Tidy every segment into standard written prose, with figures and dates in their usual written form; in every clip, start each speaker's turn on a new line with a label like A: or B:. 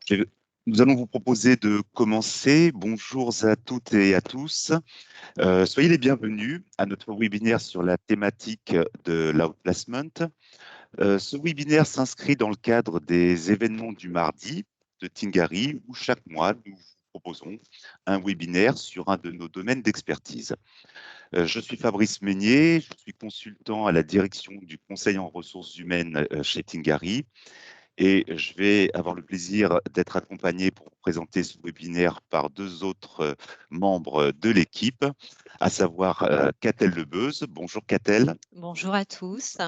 A: Je- Nous allons vous proposer de commencer. Bonjour à toutes et à tous. Soyez les bienvenus à notre webinaire sur la thématique de l'outplacement. Ce webinaire s'inscrit dans le cadre des événements du mardi de Tingari, où chaque mois, nous vous proposons un webinaire sur un de nos domaines d'expertise. Je suis Fabrice Meignier, je suis consultant à la direction du Conseil en ressources humaines chez Tingari. Et je vais avoir le plaisir d'être accompagné pour vous présenter ce webinaire par deux autres membres de l'équipe, à savoir Catel Lebeuse. Bonjour Catel.
B: Bonjour à tous.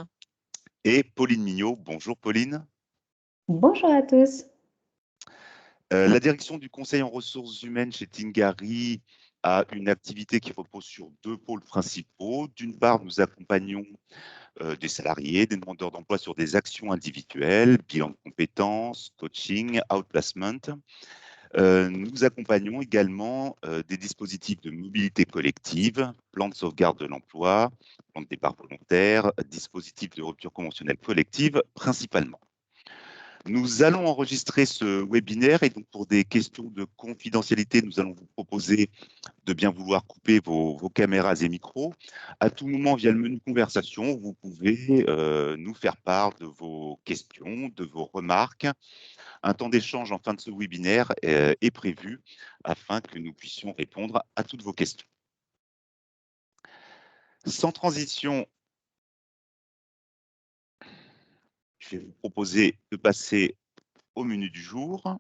A: Et Pauline Mignot. Bonjour Pauline.
C: Bonjour à tous.
A: La direction du Conseil en ressources humaines chez Tingari a une activité qui repose sur deux pôles principaux. D'une part, nous accompagnons des salariés, des demandeurs d'emploi sur des actions individuelles, bilan de compétences, coaching, outplacement. Nous accompagnons également des dispositifs de mobilité collective, plan de sauvegarde de l'emploi, plan de départ volontaire, dispositifs de rupture conventionnelle collective principalement. Nous allons enregistrer ce webinaire et donc pour des questions de confidentialité, nous allons vous proposer de bien vouloir couper vos caméras et micros. À tout moment, via le menu conversation, vous pouvez nous faire part de vos questions, de vos remarques. Un temps d'échange en fin de ce webinaire est prévu afin que nous puissions répondre à toutes vos questions. Sans transition, je vais vous proposer de passer au menu du jour.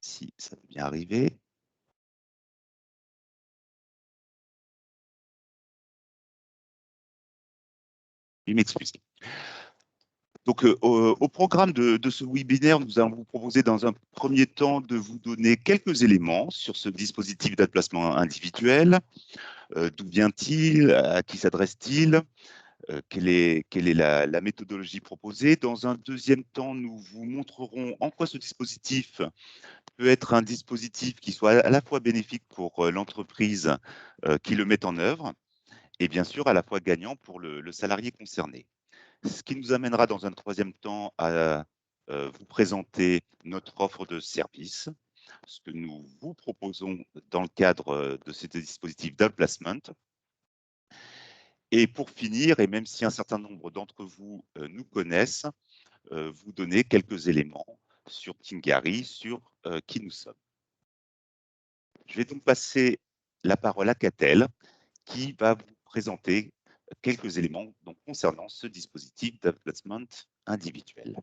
A: Si ça peut bien arriver. Je m'excuse. Donc, au programme de ce webinaire, nous allons vous proposer dans un premier temps de vous donner quelques éléments sur ce dispositif d'emplacement individuel. D'où vient-il? À qui s'adresse-t-il? Quelle est la méthodologie proposée? Dans un deuxième temps, nous vous montrerons en quoi ce dispositif peut être un dispositif qui soit à la fois bénéfique pour l'entreprise qui le met en œuvre et bien sûr à la fois gagnant pour le salarié concerné. Ce qui nous amènera dans un troisième temps à vous présenter notre offre de service, ce que nous vous proposons dans le cadre de ce dispositif d'outplacement. Et pour finir, et même si un certain nombre d'entre vous nous connaissent, vous donner quelques éléments sur Tingari, sur qui nous sommes. Je vais donc passer la parole à Catel, qui va vous présenter quelques éléments donc, concernant ce dispositif d'outplacement individuel.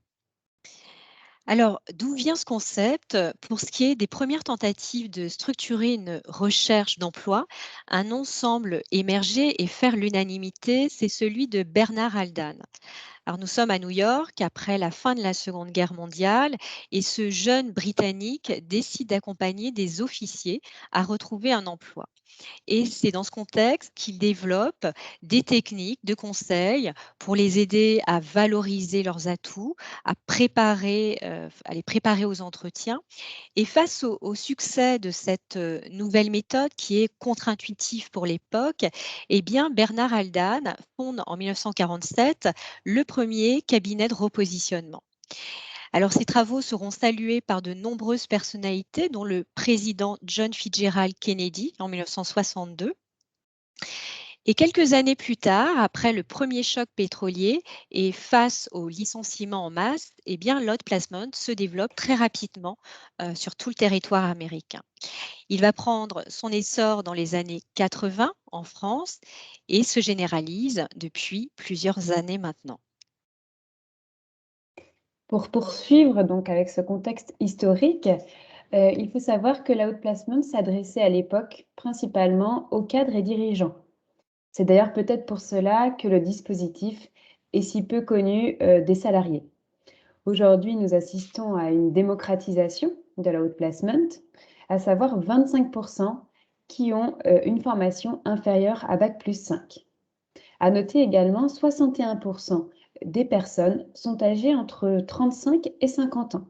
B: Alors, d'où vient ce concept? Pour ce qui est des premières tentatives de structurer une recherche d'emploi, un nom semble émerger et faire l'unanimité, c'est celui de Bernard Haldane. Alors, nous sommes à New York après la fin de la Seconde Guerre mondiale et ce jeune Britannique décide d'accompagner des officiers à retrouver un emploi. Et c'est dans ce contexte qu'il développe des techniques de conseil pour les aider à valoriser leurs atouts, à les préparer aux entretiens. Et face au succès de cette nouvelle méthode qui est contre-intuitive pour l'époque, eh bien Bernard Haldane fonde en 1947 le premier cabinet de repositionnement. Alors, ces travaux seront salués par de nombreuses personnalités, dont le président John Fitzgerald Kennedy en 1962. Et quelques années plus tard, après le premier choc pétrolier et face aux licenciements en masse, eh bien, l'outplacement se développe très rapidement sur tout le territoire américain. Il va prendre son essor dans les années 80 en France et se généralise depuis plusieurs années maintenant.
C: Pour poursuivre donc avec ce contexte historique, il faut savoir que l'outplacement s'adressait à l'époque principalement aux cadres et dirigeants. C'est d'ailleurs peut-être pour cela que le dispositif est si peu connu des salariés. Aujourd'hui, nous assistons à une démocratisation de l'outplacement, à savoir 25% qui ont une formation inférieure à Bac+5. À noter également, 61% des personnes sont âgées entre 35 et 50 ans.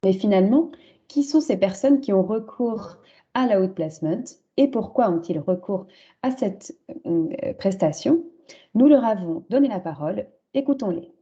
C: Mais finalement, qui sont ces personnes qui ont recours à l'outplacement et pourquoi ont-ils recours à cette prestation? Nous leur avons donné la parole, écoutons-les.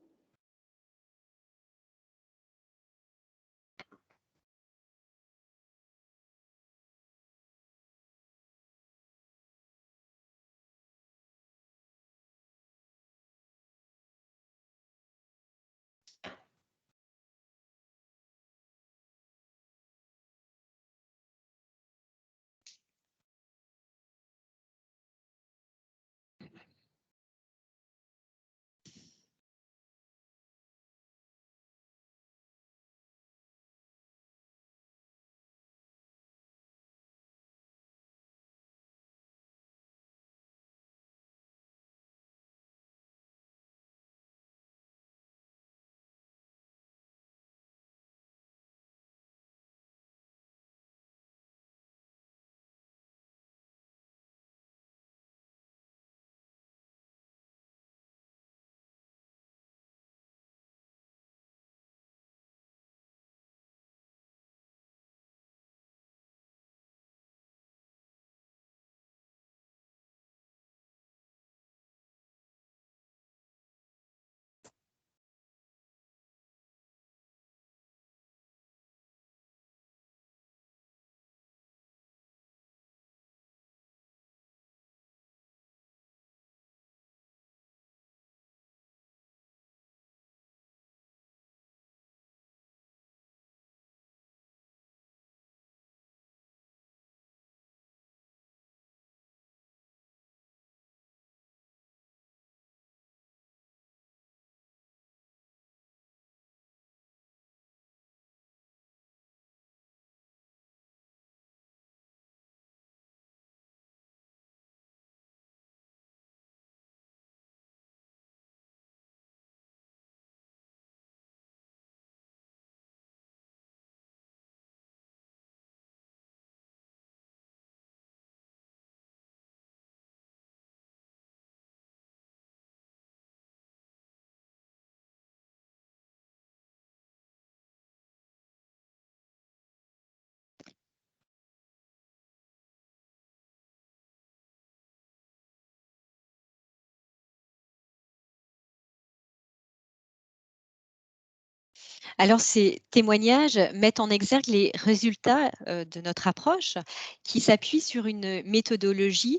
B: Alors, ces témoignages mettent en exergue les résultats de notre approche qui s'appuie sur une méthodologie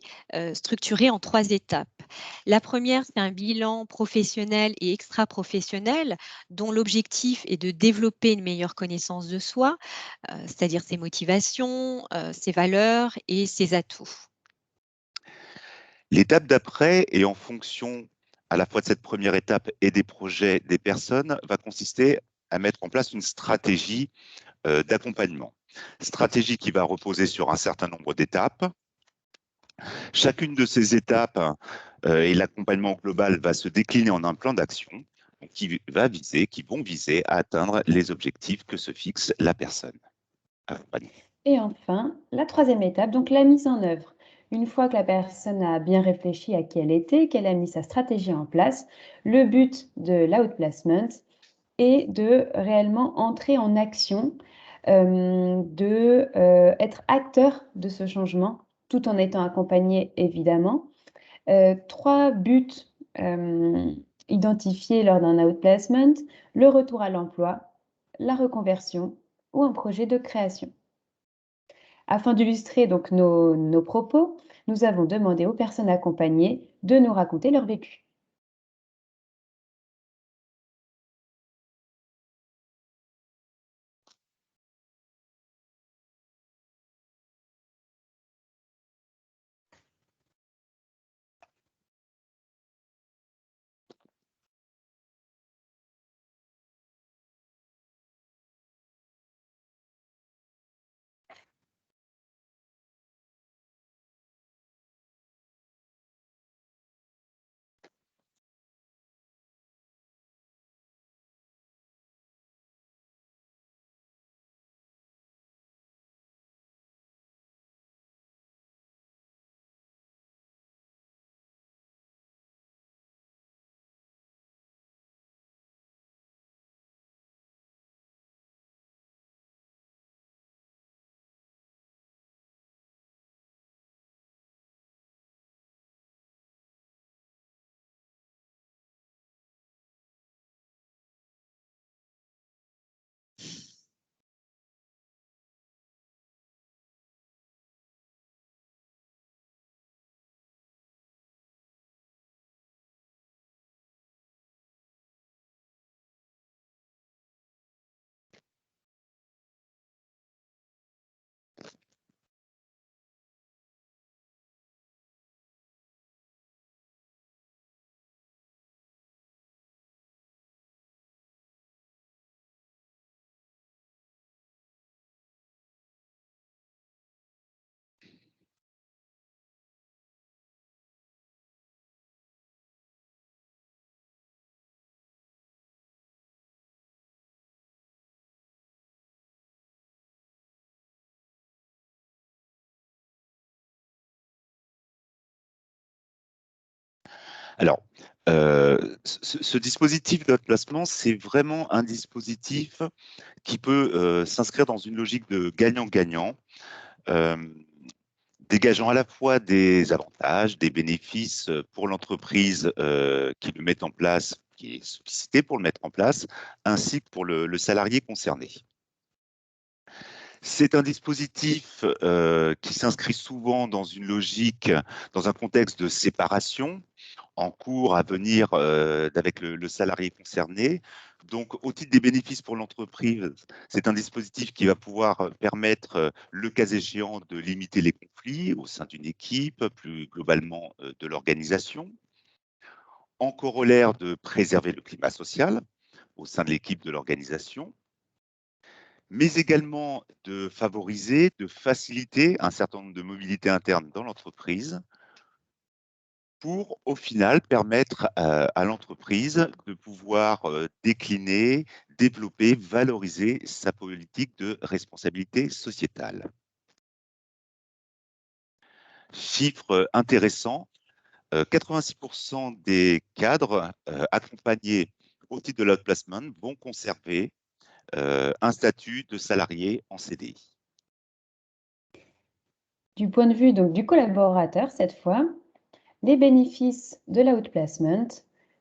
B: structurée en 3 étapes. La première, c'est un bilan professionnel et extra-professionnel dont l'objectif est de développer une meilleure connaissance de soi, c'est-à-dire ses motivations, ses valeurs et ses atouts.
A: L'étape d'après, et en fonction à la fois de cette première étape et des projets des personnes, va consister à mettre en place une stratégie d'accompagnement. Stratégie qui va reposer sur un certain nombre d'étapes. Chacune de ces étapes et l'accompagnement global va se décliner en un plan d'action qui vont viser à atteindre les objectifs que se fixe la personne accompagnée.
C: Et enfin, la troisième étape, donc la mise en œuvre. Une fois que la personne a bien réfléchi à qui elle était, qu'elle a mis sa stratégie en place, le but de l'outplacement est de réellement entrer en action, être acteur de ce changement, tout en étant accompagné évidemment. 3 buts identifiés lors d'un outplacement: le retour à l'emploi, la reconversion ou un projet de création. Afin d'illustrer donc nos propos, nous avons demandé aux personnes accompagnées de nous raconter leur vécu.
A: Alors, ce dispositif de placement, c'est vraiment un dispositif qui peut s'inscrire dans une logique de gagnant-gagnant, dégageant à la fois des avantages, des bénéfices pour l'entreprise qui le met en place, qui est sollicitée pour le mettre en place, ainsi que pour le salarié concerné. C'est un dispositif qui s'inscrit souvent dans une logique, dans un contexte de séparation en cours à venir avec le salarié concerné. Donc, au titre des bénéfices pour l'entreprise, c'est un dispositif qui va pouvoir permettre, le cas échéant, de limiter les conflits au sein d'une équipe, plus globalement de l'organisation. En corollaire, de préserver le climat social au sein de l'équipe de l'organisation, mais également de favoriser, de faciliter un certain nombre de mobilités internes dans l'entreprise pour, au final, permettre à l'entreprise de pouvoir décliner, développer, valoriser sa politique de responsabilité sociétale. Chiffre intéressant, 86% des cadres accompagnés au titre de l'outplacement vont conserver un statut de salarié en CDI.
C: Du point de vue donc du collaborateur cette fois, les bénéfices de l'outplacement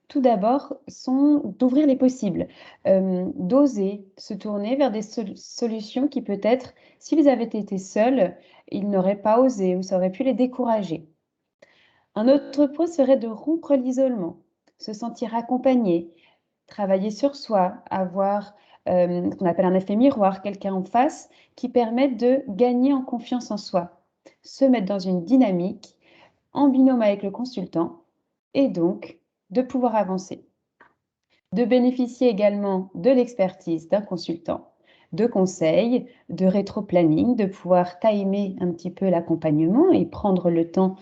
C: tout d'abord sont d'ouvrir les possibles, d'oser se tourner vers des solutions qui peut-être, s'ils avaient été seuls, ils n'auraient pas osé ou ça aurait pu les décourager. Un autre point serait de rompre l'isolement, se sentir accompagné, travailler sur soi, avoir, ce qu'on appelle un effet miroir, quelqu'un en face qui permet de gagner en confiance en soi, se mettre dans une dynamique en binôme avec le consultant et donc de pouvoir avancer. De bénéficier également de l'expertise d'un consultant, de conseils, de rétro-planning, de pouvoir timer un petit peu l'accompagnement et prendre le temps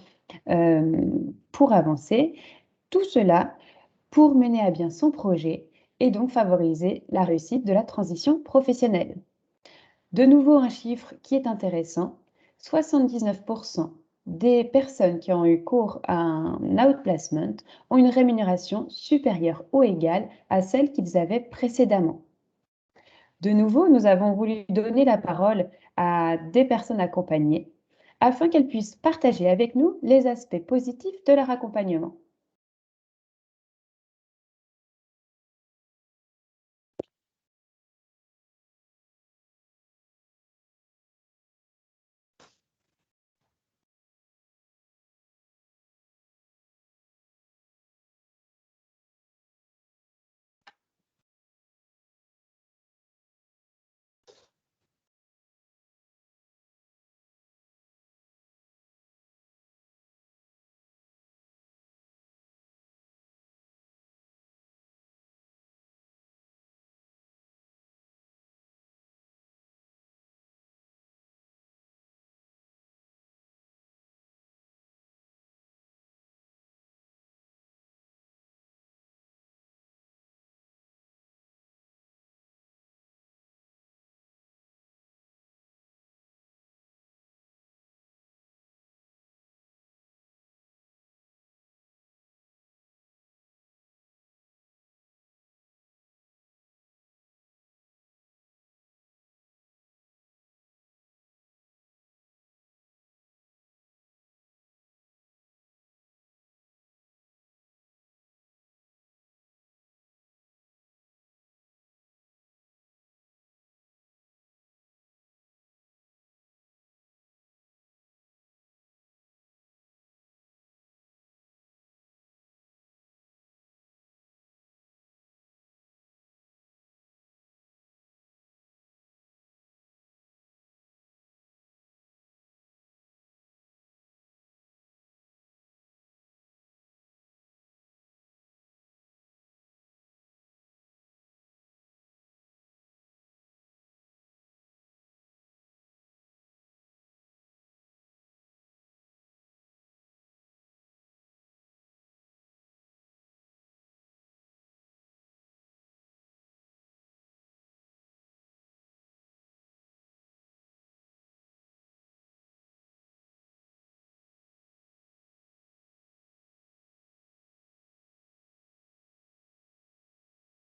C: pour avancer. Tout cela pour mener à bien son projet et donc favoriser la réussite de la transition professionnelle. De nouveau, un chiffre qui est intéressant, 79% des personnes qui ont eu cours à un outplacement ont une rémunération supérieure ou égale à celle qu'ils avaient précédemment. De nouveau, nous avons voulu donner la parole à des personnes accompagnées afin qu'elles puissent partager avec nous les aspects positifs de leur accompagnement.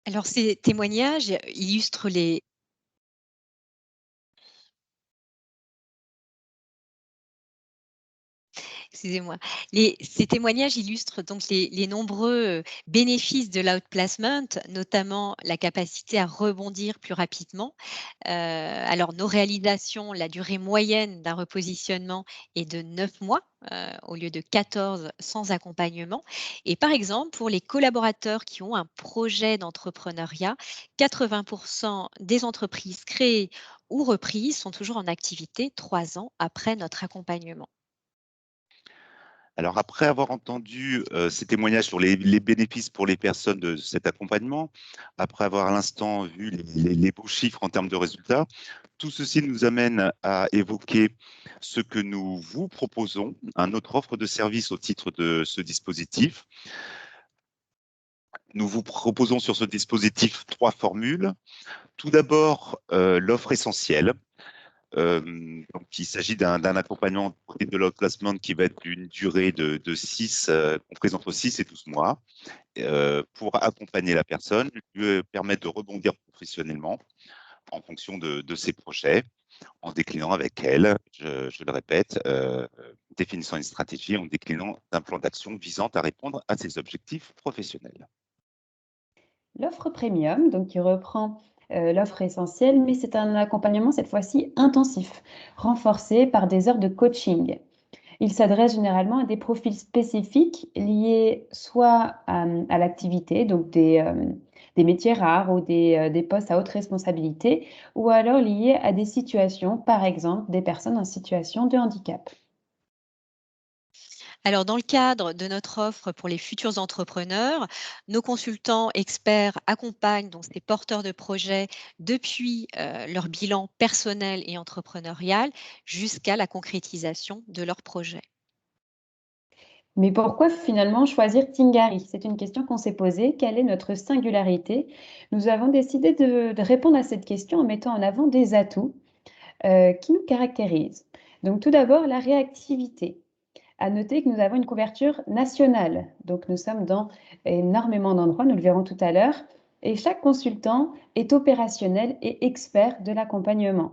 B: Alors ces témoignages illustrent les excusez-moi. Ces témoignages illustrent donc les nombreux bénéfices de l'outplacement, notamment la capacité à rebondir plus rapidement. Alors, nos réalisations, la durée moyenne d'un repositionnement est de 9 mois au lieu de 14 sans accompagnement. Et par exemple, pour les collaborateurs qui ont un projet d'entrepreneuriat, 80% des entreprises créées ou reprises sont toujours en activité 3 ans après notre accompagnement.
A: Alors après avoir entendu ces témoignages sur les bénéfices pour les personnes de cet accompagnement, après avoir à l'instant vu les beaux chiffres en termes de résultats, tout ceci nous amène à évoquer ce que nous vous proposons, notre offre de service au titre de ce dispositif. Nous vous proposons sur ce dispositif 3 formules. Tout d'abord, l'offre essentielle. Donc, il s'agit d'un accompagnement de l'outplacement qui va être d'une durée de 6, comprise entre 6 et 12 mois, pour accompagner la personne, lui permettre de rebondir professionnellement en fonction de ses projets, en déclinant avec elle, je le répète, définissant une stratégie, en déclinant un plan d'action visant à répondre à ses objectifs professionnels.
C: l'offre premium, donc qui reprend l'offre essentielle, mais c'est un accompagnement cette fois-ci intensif, renforcé par des heures de coaching. Il s'adresse généralement à des profils spécifiques liés soit à l'activité, donc des métiers rares ou des postes à haute responsabilité, ou alors liés à des situations, par exemple des personnes en situation de handicap.
B: Alors, dans le cadre de notre offre pour les futurs entrepreneurs, nos consultants experts accompagnent donc ces porteurs de projets depuis leur bilan personnel et entrepreneurial jusqu'à la concrétisation de leur projet.
C: Mais pourquoi finalement choisir Tingari? C'est une question qu'on s'est posée. Quelle est notre singularité? Nous avons décidé de répondre à cette question en mettant en avant des atouts qui nous caractérisent. Donc tout d'abord, la réactivité. À noter que nous avons une couverture nationale. Donc nous sommes dans énormément d'endroits, nous le verrons tout à l'heure. Et chaque consultant est opérationnel et expert de l'accompagnement.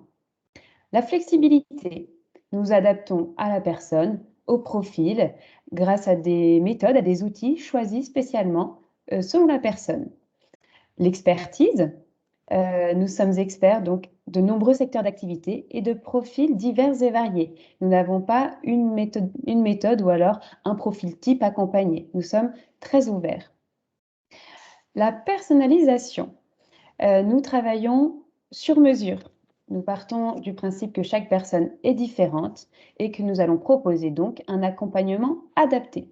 C: La flexibilité. Nous adaptons à la personne, au profil, grâce à des méthodes, à des outils choisis spécialement selon la personne. L'expertise. Nous sommes experts donc de nombreux secteurs d'activité et de profils divers et variés. Nous n'avons pas une méthode ou alors un profil type accompagné. Nous sommes très ouverts. La personnalisation. Nous travaillons sur mesure. Nous partons du principe que chaque personne est différente et que nous allons proposer donc un accompagnement adapté.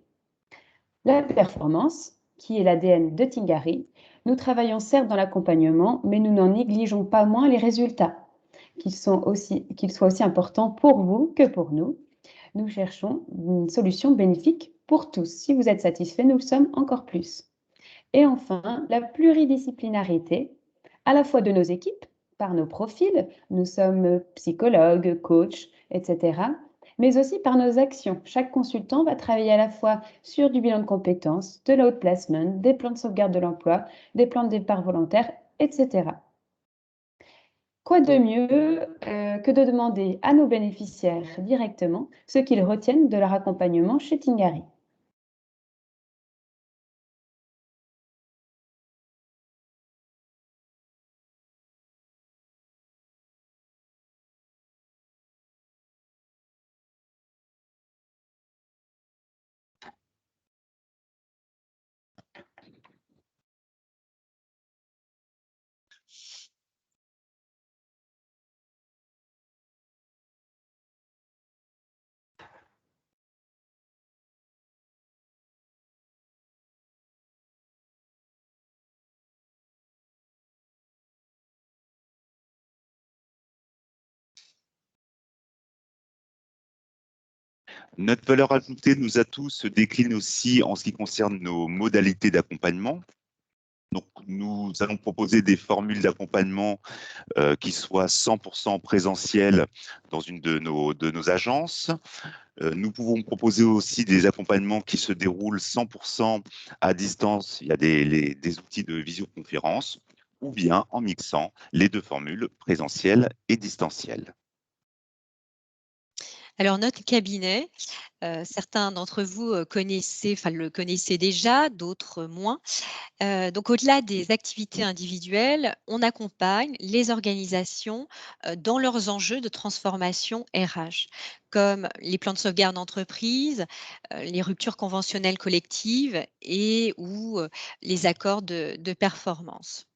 C: La performance, qui est l'ADN de Tingari, nous travaillons certes dans l'accompagnement, mais nous n'en négligeons pas moins les résultats, qu'ils soient aussi importants pour vous que pour nous. Nous cherchons une solution bénéfique pour tous. Si vous êtes satisfait, nous le sommes encore plus. Et enfin, la pluridisciplinarité, à la fois de nos équipes, par nos profils, nous sommes psychologues, coachs, etc., mais aussi par nos actions. Chaque consultant va travailler à la fois sur du bilan de compétences, de l'outplacement, des plans de sauvegarde de l'emploi, des plans de départ volontaire, etc. Quoi de mieux que de demander à nos bénéficiaires directement ce qu'ils retiennent de leur accompagnement chez Tingari?
A: Notre valeur ajoutée, nos atouts se déclinent aussi en ce qui concerne nos modalités d'accompagnement. Donc, nous allons proposer des formules d'accompagnement qui soient 100% présentielles dans une de nos agences. Nous pouvons proposer aussi des accompagnements qui se déroulent 100% à distance. Il y a des outils de visioconférence ou bien en mixant les deux formules présentielles et distancielles.
B: Alors, notre cabinet, certains d'entre vous le connaissaient déjà, d'autres moins. Donc, au-delà des activités individuelles, on accompagne les organisations dans leurs enjeux de transformation RH, comme les plans de sauvegarde d'entreprise, les ruptures conventionnelles collectives et ou les accords de performance.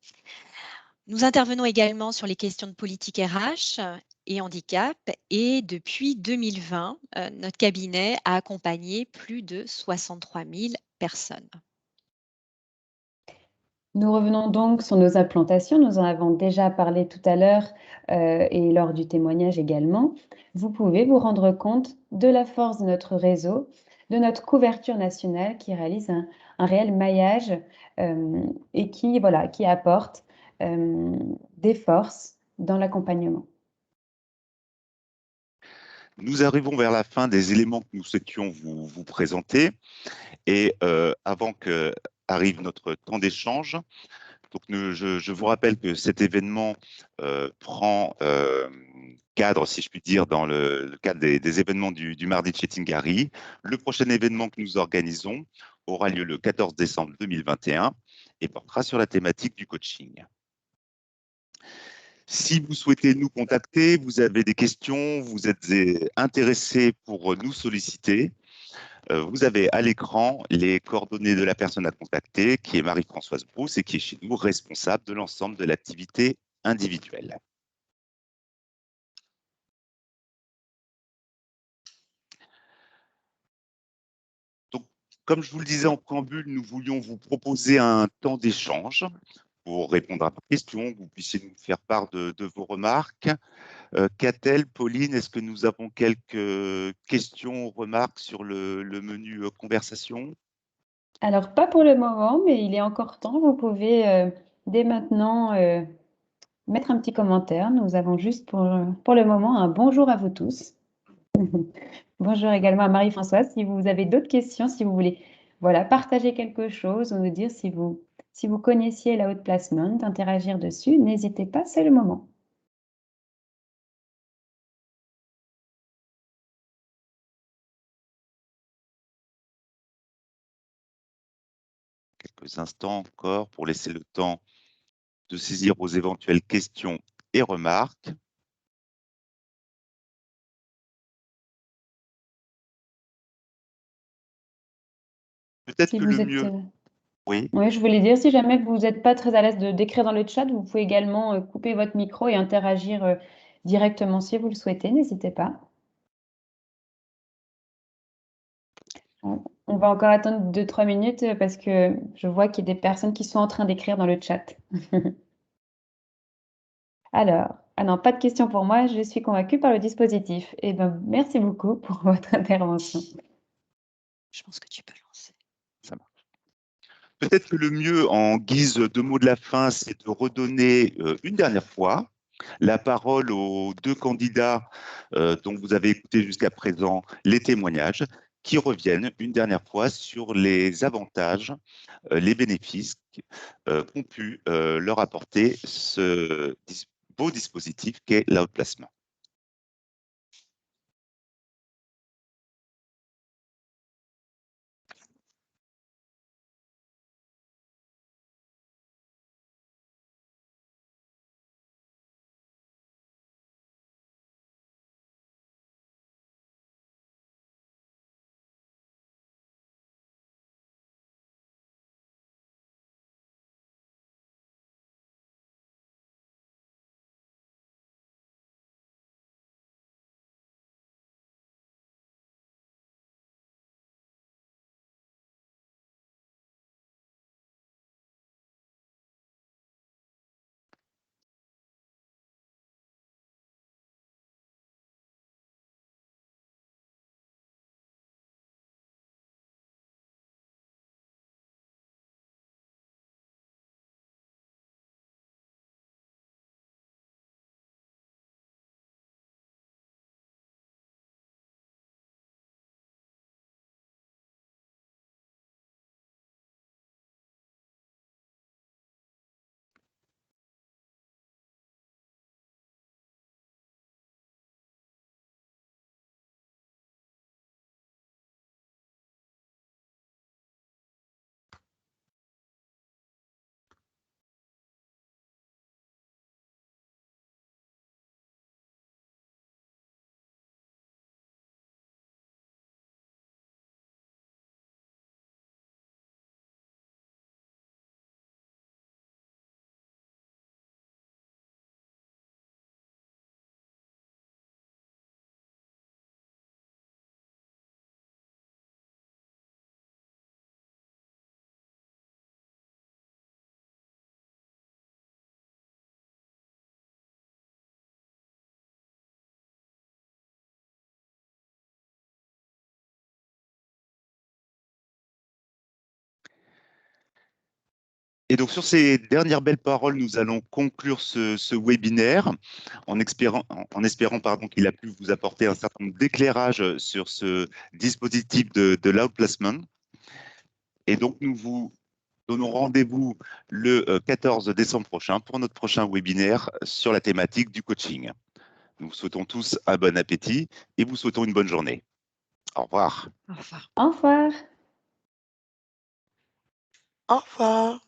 B: Nous intervenons également sur les questions de politique RH et handicap et depuis 2020, notre cabinet a accompagné plus de 63 000 personnes.
C: Nous revenons donc sur nos implantations. Nous en avons déjà parlé tout à l'heure et lors du témoignage également. Vous pouvez vous rendre compte de la force de notre réseau, de notre couverture nationale qui réalise un réel maillage et qui apporte des forces dans l'accompagnement.
A: Nous arrivons vers la fin des éléments que nous souhaitions vous présenter. Et avant qu'arrive notre temps d'échange, donc je vous rappelle que cet événement prend cadre, si je puis dire, dans le cadre des événements du mardi de chez Tingari. Le prochain événement que nous organisons aura lieu le 14 décembre 2021 et portera sur la thématique du coaching. Si vous souhaitez nous contacter, vous avez des questions, vous êtes intéressé pour nous solliciter, vous avez à l'écran les coordonnées de la personne à contacter, qui est Marie-Françoise Brousse et qui est chez nous responsable de l'ensemble de l'activité individuelle. Donc, comme je vous le disais en préambule, nous voulions vous proposer un temps d'échange pour répondre à vos questions, que vous puissiez nous faire part de vos remarques. Catel, Pauline, est-ce que nous avons quelques questions ou remarques sur le menu conversation?
C: Alors, pas pour le moment, mais il est encore temps. Vous pouvez dès maintenant mettre un petit commentaire. Nous avons juste pour le moment un bonjour à vous tous. Bonjour également à Marie-Françoise. Si vous avez d'autres questions, si vous voulez partager quelque chose ou nous dire si vous connaissiez la Outplacement, interagir dessus, n'hésitez pas, c'est le moment.
A: Quelques instants encore pour laisser le temps de saisir aux éventuelles questions et remarques. Peut-être
C: Si
A: que
C: vous
A: le
C: êtes,
A: mieux... Oui.
C: Oui, je voulais dire, si jamais vous n'êtes pas très à l'aise d'écrire dans le chat, vous pouvez également couper votre micro et interagir directement si vous le souhaitez, n'hésitez pas. On va encore attendre 2-3 minutes parce que je vois qu'il y a des personnes qui sont en train d'écrire dans le chat. Alors, ah non, pas de questions pour moi, je suis convaincue par le dispositif. Eh bien, merci beaucoup pour votre intervention.
B: Je pense que tu peux lancer.
A: Ça marche. Peut-être que le mieux, en guise de mot de la fin, c'est de redonner une dernière fois la parole aux deux candidats dont vous avez écouté jusqu'à présent les témoignages, qui reviennent une dernière fois sur les avantages, les bénéfices qu'ont pu leur apporter ce beau dispositif qu'est l'outplacement. Et donc, sur ces dernières belles paroles, nous allons conclure ce webinaire en espérant qu'il a pu vous apporter un certain nombre d'éclairages sur ce dispositif de l'outplacement. Et donc, nous vous donnons rendez-vous le 14 décembre prochain pour notre prochain webinaire sur la thématique du coaching. Nous vous souhaitons tous un bon appétit et vous souhaitons une bonne journée. Au revoir.
B: Au revoir.
C: Au revoir.
D: Au revoir.